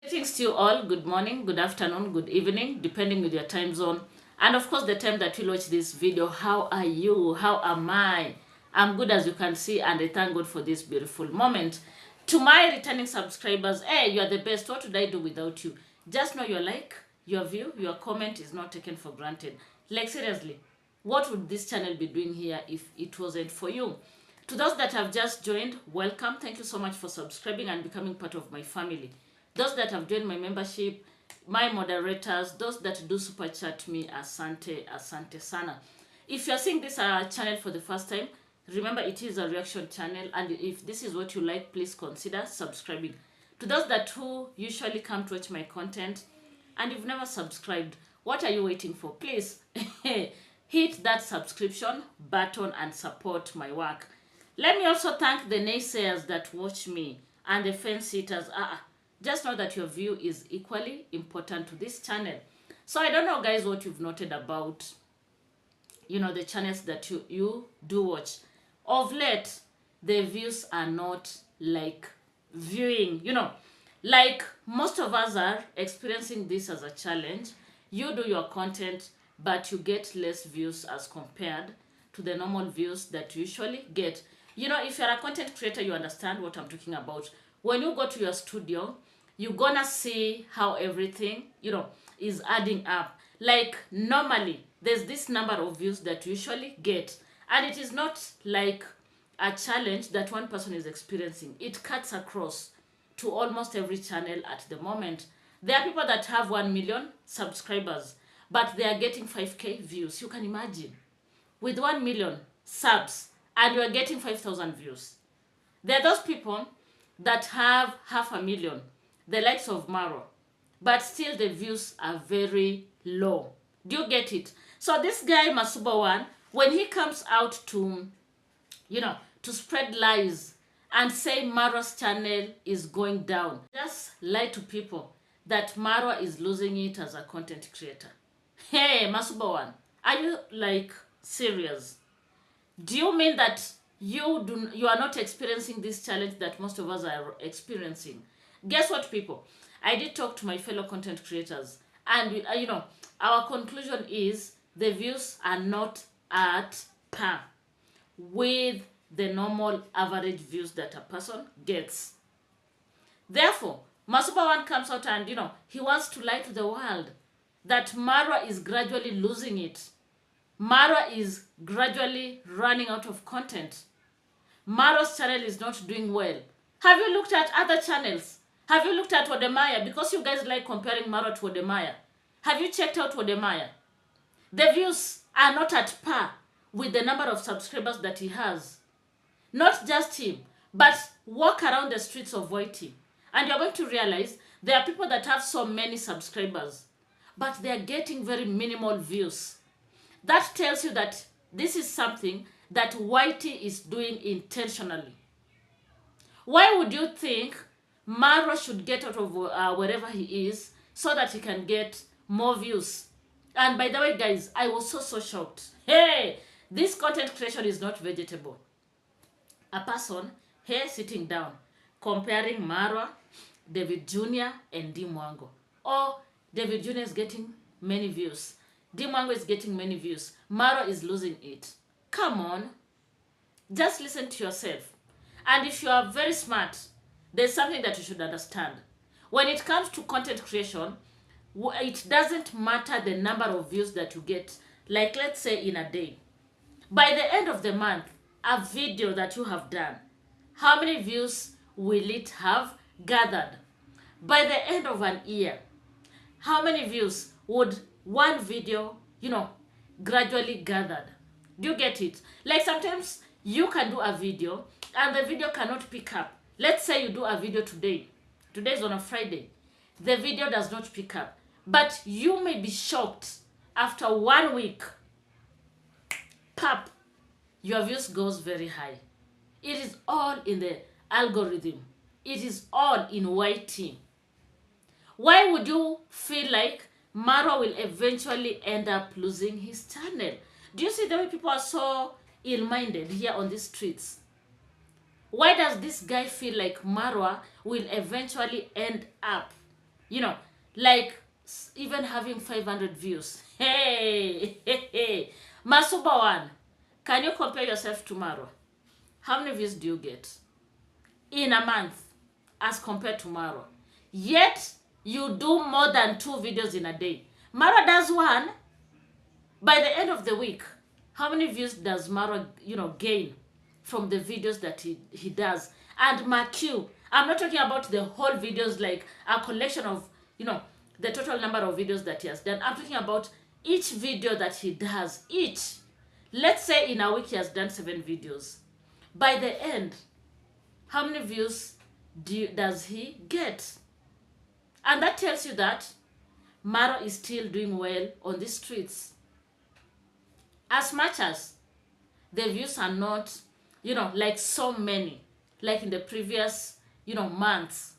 Greetings to you all. Good morning, good afternoon, good evening, depending with your time zone. And of course, the time that you watch this video. How are you? How am I? I'm good, as you can see, and I thank God for this beautiful moment. To my returning subscribers, hey, you are the best. What would I do without you? Just know your like, your view, your comment is not taken for granted. Like, seriously, what would this channel be doing here if it wasn't for you? To those that have just joined, welcome. Thank you so much for subscribing and becoming part of my family. Those that have joined my membership, my moderators, those that do super chat me, asante, asante sana. If you're seeing this channel for the first time, remember it is a reaction channel, and if this is what you like, please consider subscribing. To those that who usually come to watch my content and you've never subscribed, what are you waiting for? Please hit that subscription button and support my work. Let me also thank the naysayers that watch me and the fence sitters. Just know that your view is equally important to this channel. So I don't know, guys, what you've noted about, the channels that you do watch. Of late, the views are not like viewing, like most of us are experiencing this as a challenge. You do your content, but you get less views as compared to the normal views that you usually get. If you're a content creator, you understand what I'm talking about. When you go to your studio, you're gonna see how everything, is adding up. Like normally, there's this number of views that you usually get. And it is not like a challenge that one person is experiencing. It cuts across to almost every channel at the moment. There are people that have 1 million subscribers, but they are getting 5K views. You can imagine. With 1 million subs, and you are getting 5,000 views. There are those people that have 500,000, the likes of Maro, but still the views are very low. Do you get it? So this guy Masuba1, when he comes out to, to spread lies and say Maro's channel is going down, just lie to people that Maro is losing it as a content creator. Hey, Masuba1, are you like serious? Do you mean that you are not experiencing this challenge that most of us are experiencing? Guess what, people? I did talk to my fellow content creators, and our conclusion is the views are not at par with the normal average views that a person gets. Therefore, Masuba1 comes out and he wants to lie to the world that Mara is gradually losing it. Mara is gradually running out of content. Maro's channel is not doing well. Have you looked at other channels? Have you looked at Wodemaya? Because you guys like comparing Maro to Wodemaya. Have you checked out Wodemaya? The views are not at par with the number of subscribers that he has. Not just him, but walk around the streets of Waiti, and you're going to realize there are people that have so many subscribers, but they're getting very minimal views. That tells you that this is something that Whitey is doing intentionally. Why would you think Maro should get out of wherever he is so that he can get more views? And by the way, guys, I was so shocked. Hey, this content creation is not vegetable. A person here sitting down comparing Maro, David Jr. and Dimwango. Or David Jr. is getting many views. Dimwango is getting many views. Maro is losing it. Come on. Just listen to yourself. And if you are very smart, there's something that you should understand. When it comes to content creation, it doesn't matter the number of views that you get. Like, let's say in a day. By the end of the month, a video that you have done, how many views will it have gathered? By the end of an year, how many views would one video, gradually gathered? Do you get it? Like sometimes you can do a video and the video cannot pick up. Let's say you do a video today. Today is on a Friday. The video does not pick up. But you may be shocked after 1 week. Pop, your views goes very high. It is all in the algorithm. It is all in YT. Why would you feel like Maro will eventually end up losing his channel? Do you see the way people are so ill-minded here on these streets? Why does this guy feel like Marwa will eventually end up You know, like even having 500 views. Hey, hey, hey. Masuba one, can you compare yourself to Maro? How many views do you get in a month as compared to Maro? Yet, you do more than 2 videos in a day. Maro does one. By the end of the week, how many views does Maro, gain from the videos that he does? And mark you, I'm not talking about the whole videos like a collection of, the total number of videos that he has done. I'm talking about each video that he does. Each. Let's say in a week he has done 7 videos. By the end, how many views does he get? And that tells you that Maro is still doing well on the streets. As much as the views are not, like so many, like in the previous, months.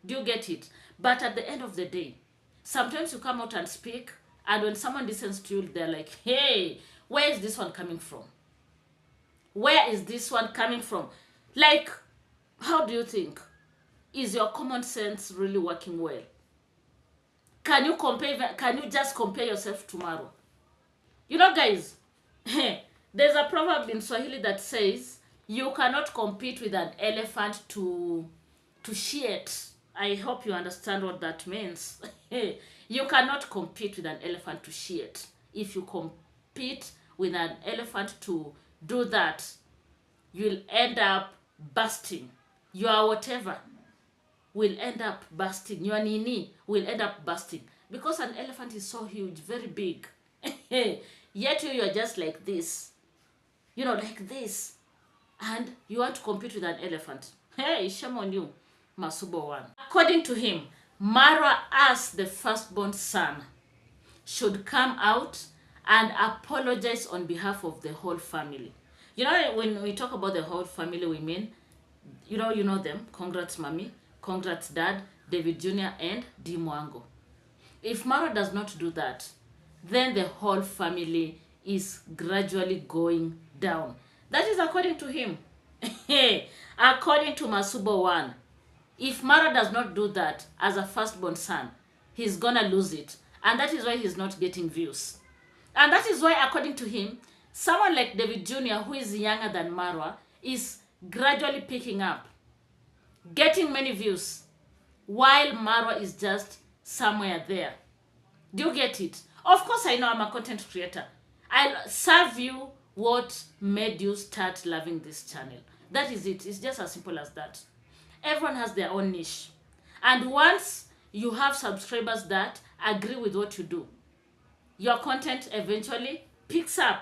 Do you get it? But at the end of the day, sometimes you come out and speak, and when someone listens to you, they're like, hey, where is this one coming from? Where is this one coming from? Like, how do you think? Is your common sense really working well? Can you just compare yourself to Maro? Guys, there's a proverb in Swahili that says, you cannot compete with an elephant to shit. I hope you understand what that means. You cannot compete with an elephant to shit. If you compete with an elephant to do that, you'll end up busting. Your whatever will end up busting. Your nini will end up busting. Because an elephant is so huge, very big. Yet you're just like this. Like this. And you want to compete with an elephant. Hey, shame on you, Masubo one. According to him, Maro, as the firstborn son, should come out and apologize on behalf of the whole family. When we talk about the whole family, we mean, you know them. Congrats, mommy. Congrats, dad, David Jr. and D. Mwango. If Maro does not do that, then the whole family is gradually going down. That is according to him. According to Masubo one, if Maro does not do that as a firstborn son, he's gonna lose it. And that is why he's not getting views. And that is why, according to him, someone like David Jr., who is younger than Maro, is gradually picking up, getting many views, while Maro is just somewhere there. Do you get it? Of course, I know I'm a content creator. I'll serve you what made you start loving this channel. That is it. It's just as simple as that. Everyone has their own niche. And once you have subscribers that agree with what you do, your content eventually picks up.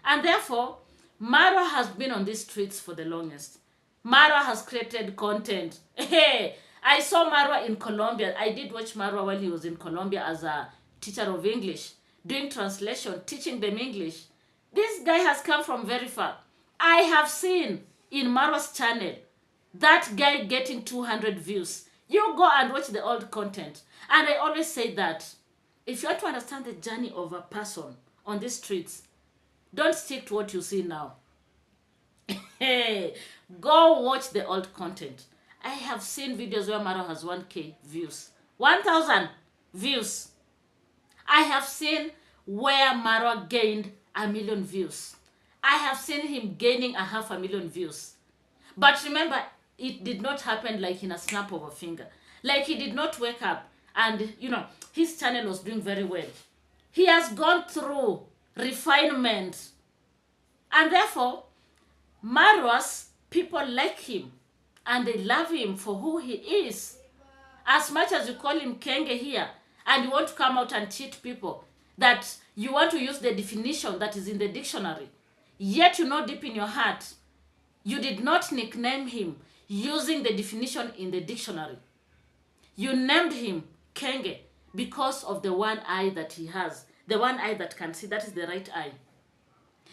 And therefore, Maro has been on these streets for the longest. Maro has created content. Hey, I saw Maro in Colombia. I did watch Maro while he was in Colombia as a teacher of English, doing translation, teaching them English. This guy has come from very far. I have seen in Maro's channel that guy getting 200 views. You go and watch the old content. And I always say that if you want to understand the journey of a person on the streets, don't stick to what you see now. Hey, go watch the old content. I have seen videos where Maro has 1K views, 1,000 views. I have seen where Maro gained 1 million views. I have seen him gaining 500,000 views. But remember, it did not happen like in a snap of a finger. Like he did not wake up and, his channel was doing very well. He has gone through refinement. And therefore, Maro's people like him. And they love him for who he is. As much as you call him Kenge here, and you want to come out and cheat people, that you want to use the definition that is in the dictionary, yet you know deep in your heart, you did not nickname him using the definition in the dictionary. You named him Kenge because of the one eye that he has, the one eye that can see, that is the right eye.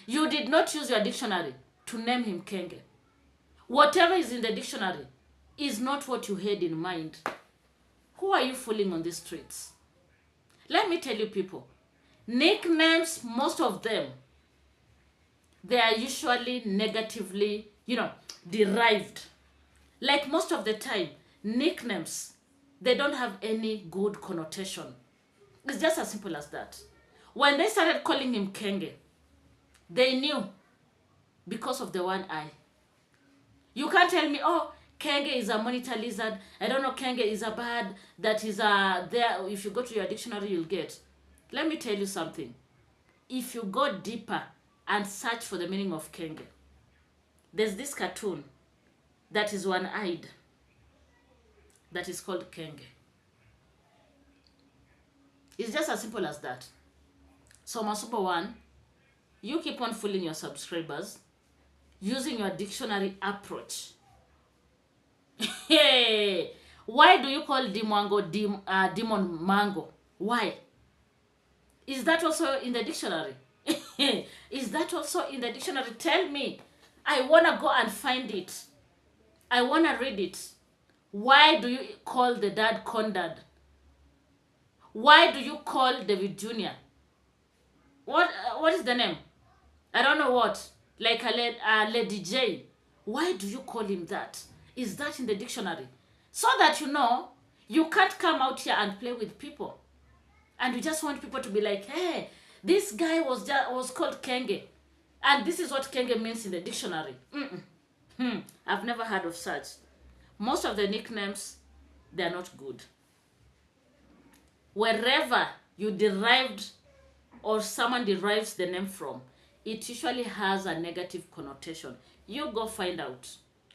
You did not use your dictionary to name him Kenge. Whatever is in the dictionary is not what you had in mind. Who are you fooling on the streets? Let me tell you, people, nicknames, most of them, they are usually negatively, derived. Like most of the time, nicknames They don't have any good connotation. It's just as simple as that. When they started calling him Kenge, they knew because of the one eye. You can't tell me, oh, Kenge is a monitor lizard. I don't know, Kenge is a bird that is there. If you go to your dictionary, you'll get. Let me tell you something. If you go deeper and search for the meaning of Kenge, there's this cartoon that is one-eyed that is called Kenge. It's just as simple as that. So Masubo 1, you keep on fooling your subscribers using your dictionary approach. Hey, why do you call demon mango? Why? Is that also in the dictionary? Is that also in the dictionary? Tell me. I want to go and find it. I want to read it. Why do you call the dad Condad? Why do you call David Jr.? What is the name? I don't know what. Like a Lady J. Why do you call him that? Is that in the dictionary? So that you know, you can't come out here and play with people. And you just want people to be like, hey, this guy was called Kenge. And this is what Kenge means in the dictionary. I've never heard of such. Most of the nicknames, they're not good. Wherever you derived or someone derives the name from, it usually has a negative connotation. You go find out.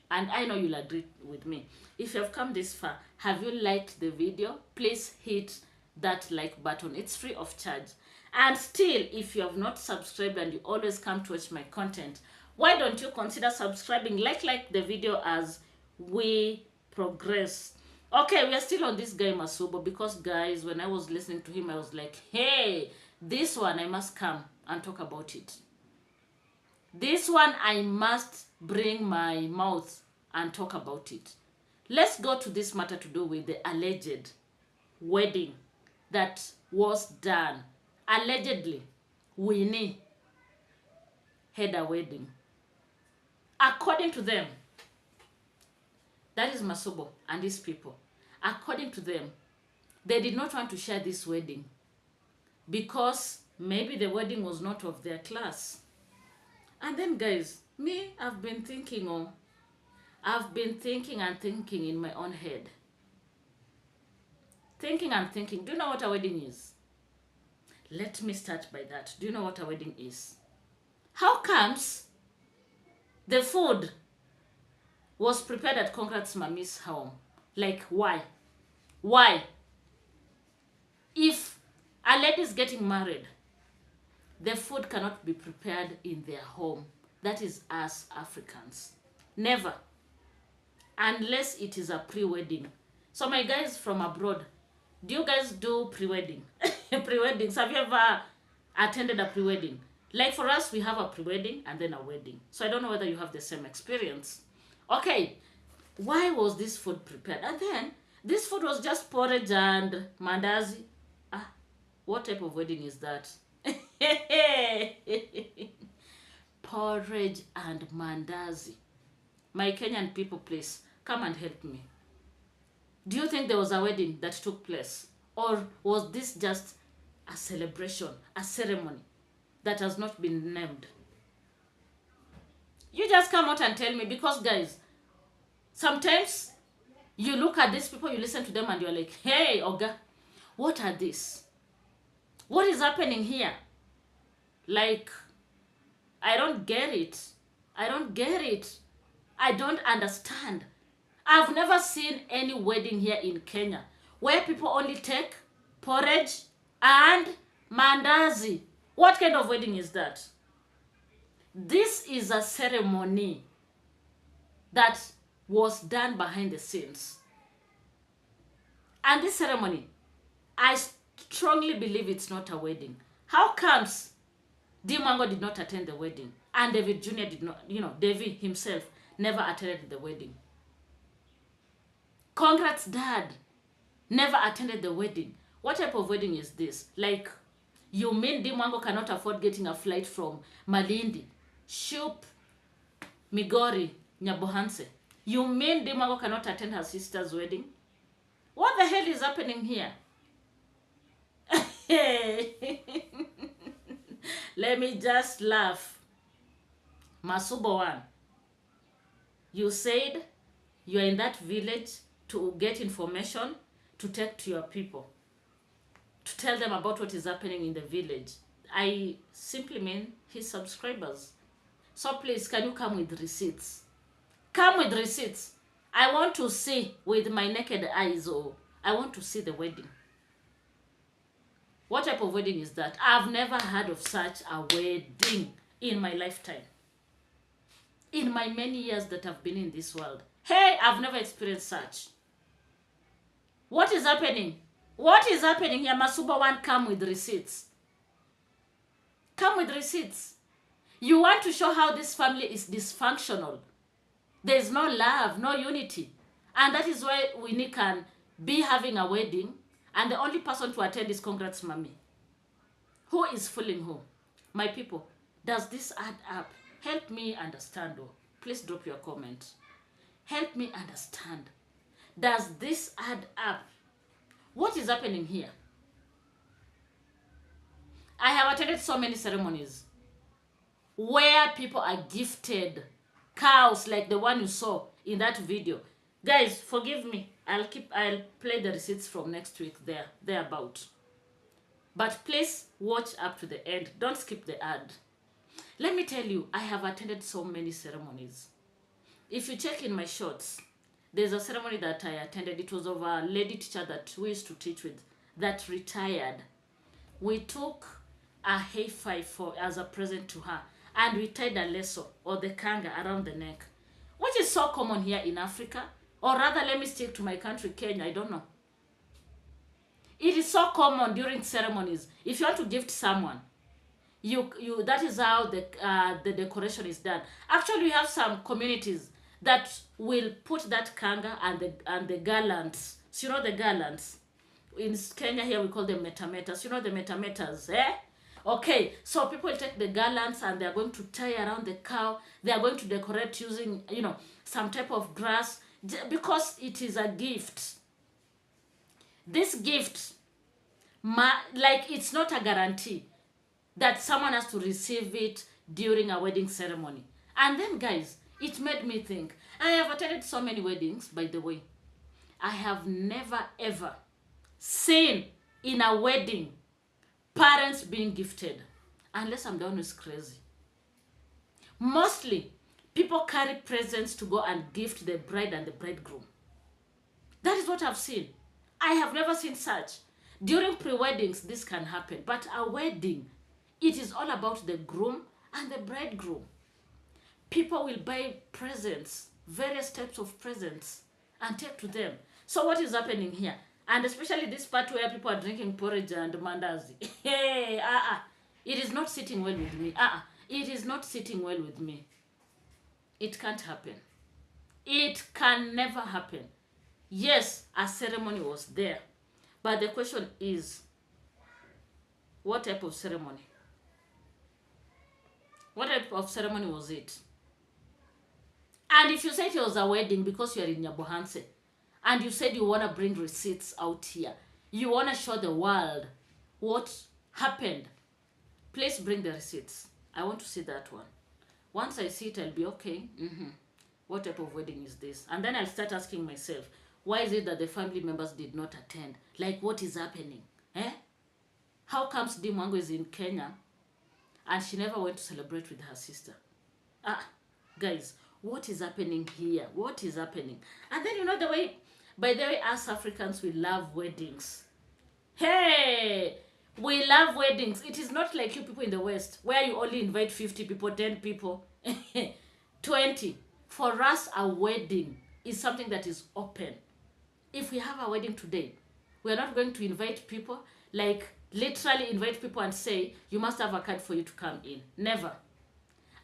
And I know you'll agree with me. If you have come this far, have you liked the video? Please hit that like button. It's free of charge. And still, if you have not subscribed and you always come to watch my content, why don't you consider subscribing? Like the video as we progress. Okay, we are still on this guy Masubo because, guys, when I was listening to him, I was like, hey, this one I must come and talk about it. This one I must bring my mouth and talk about it. Let's go to this matter to do with the alleged wedding that was done. Allegedly, Winnie had a wedding. According to them, that is Masubo and his people. According to them, they did not want to share this wedding because maybe the wedding was not of their class. And then, guys, I've been thinking and thinking in my own head. Thinking and thinking. Do you know what a wedding is? Let me start by that. Do you know what a wedding is? How comes the food was prepared at Concrate's mommy's home? Like, why? Why? If a lady is getting married, the food cannot be prepared in their home. That is us Africans. Never. Unless it is a pre-wedding. So my guys from abroad, do you guys do pre-wedding? Pre-weddings. Have you ever attended a pre-wedding? Like for us, we have a pre-wedding and then a wedding. So I don't know whether you have the same experience. Okay. Why was this food prepared? And then, this food was just porridge and mandazi. What type of wedding is that? Porridge and mandazi. My Kenyan people, please, come and help me. Do you think there was a wedding that took place? Or was this just a celebration, a ceremony that has not been named? You just come out and tell me, because, guys, sometimes you look at these people, you listen to them, and you're like, hey, Oga, what are these? What is happening here? Like, I don't get it. I don't get it. I don't understand. I've never seen any wedding here in Kenya where people only take porridge and mandazi. What kind of wedding is that? This is a ceremony that was done behind the scenes. And this ceremony, I strongly believe it's not a wedding. How comes Dimango did not attend the wedding and David Jr. did not, David himself never attended the wedding? Congrats dad never attended the wedding. What type of wedding is this? Like, you mean Dimango cannot afford getting a flight from Malindi, Shup, Migori, Nyabohanse? You mean Dimango cannot attend her sister's wedding? What the hell is happening here? Let me just laugh. Masubo one, you said you are in that village to get information to take to your people, to tell them about what is happening in the village. I simply mean his subscribers. So please, can you come with receipts? Come with receipts. I want to see with my naked eyes, or I want to see the wedding. What type of wedding is that? I've never heard of such a wedding in my lifetime. In my many years that I've been in this world. Hey, I've never experienced such. What is happening? What is happening here? Masuba one, come with receipts. Come with receipts. You want to show how this family is dysfunctional. There's no love, no unity. And that is why Winnie can be having a wedding and the only person to attend is congrats mommy. Who is fooling who? My people, does this add up? Help me understand. Oh. Please drop your comment. Help me understand. Does this add up? What is happening here? I have attended so many ceremonies where people are gifted cows like the one you saw in that video. Guys, forgive me. I'll play the receipts from next week thereabout. But please watch up to the end. Don't skip the ad. Let me tell you, I have attended so many ceremonies. If you check in my shorts, there's a ceremony that I attended. It was of a lady teacher that we used to teach with that retired. We took a hay five as a present to her, and we tied a lasso or the kanga around the neck, which is so common here in Africa. Or rather, let me stick to my country, Kenya. I don't know. It is so common during ceremonies. If you want to gift someone, that is how the decoration is done. Actually, we have some communities that will put that kanga and the garlands. So you know the garlands. In Kenya here we call them metametas. You know the metametas, eh? Okay, so people take the garlands and they are going to tie around the cow. They are going to decorate using, some type of grass because it is a gift. This gift, like it's not a guarantee that someone has to receive it during a wedding ceremony. And then, guys, it made me think. I have attended so many weddings, by the way. I have never, ever seen in a wedding parents being gifted. Unless I'm the one who's crazy. Mostly, people carry presents to go and gift the bride and the bridegroom. That is what I've seen. I have never seen such. During pre-weddings, this can happen. But a wedding, it is all about the groom and the bridegroom. People will buy presents, various types of presents, and take to them. So what is happening here? And especially this part where people are drinking porridge and mandazi. Hey, it is not sitting well with me. It is not sitting well with me. It can't happen. It can never happen. Yes, a ceremony was there. But the question is, what type of ceremony? What type of ceremony was it? And if you said it was a wedding because you are in Nyabohanse, and you said you want to bring receipts out here, you want to show the world what happened, please bring the receipts. I want to see that one. Once I see it, I'll be okay. What type of wedding is this? And then I'll start asking myself, why is it that the family members did not attend? Like, what is happening? How comes Dimwango is in Kenya and she never went to celebrate with her sister? Guys, what is happening here? What is happening? And then by the way, us Africans, we love weddings. Hey, we love weddings. It is not like you people in the West where you only invite 50 people, 10 people, 20. For us, a wedding is something that is open. If we have a wedding today, we are not going to invite people, like literally invite people and say, you must have a card for you to come in. Never.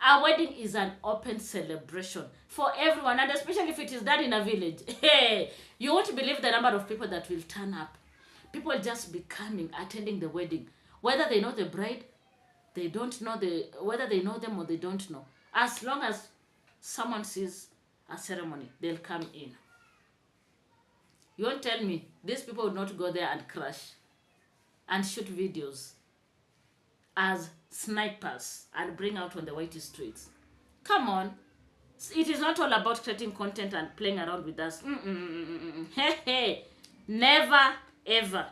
Our wedding is an open celebration for everyone, and especially if it is done in a village. Hey, you won't believe the number of people that will turn up. People just be coming, attending the wedding. Whether they know the bride, they don't know whether they know them or they don't know. As long as someone sees a ceremony, they'll come in. You won't tell me these people would not go there and crash and shoot videos as snipers and bring out on the white streets. Come on. It is not all about creating content and playing around with us. Hey, hey. Never, ever.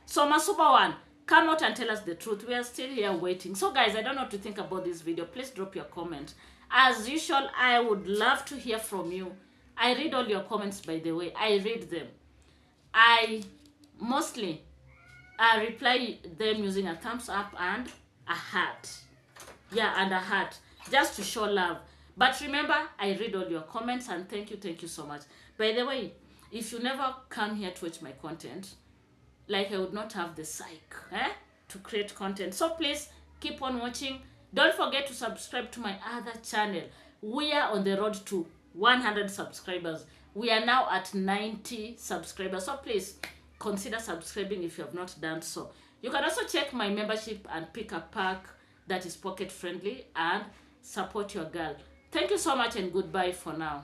So, my super one, come out and tell us the truth. We are still here waiting. So, guys, I don't know what to think about this video. Please drop your comment. As usual, I would love to hear from you. I read all your comments, by the way. I read them. I mostly reply them using a thumbs up and a heart. Yeah, and a heart. Just to show love. But remember, I read all your comments and thank you so much. By the way, if you never come here to watch my content, like I would not have the psych to create content. So please keep on watching. Don't forget to subscribe to my other channel. We are on the road to 100 subscribers. We are now at 90 subscribers. So please consider subscribing if you have not done so. You can also check my membership and pick a pack that is pocket friendly and support your girl. Thank you so much and goodbye for now.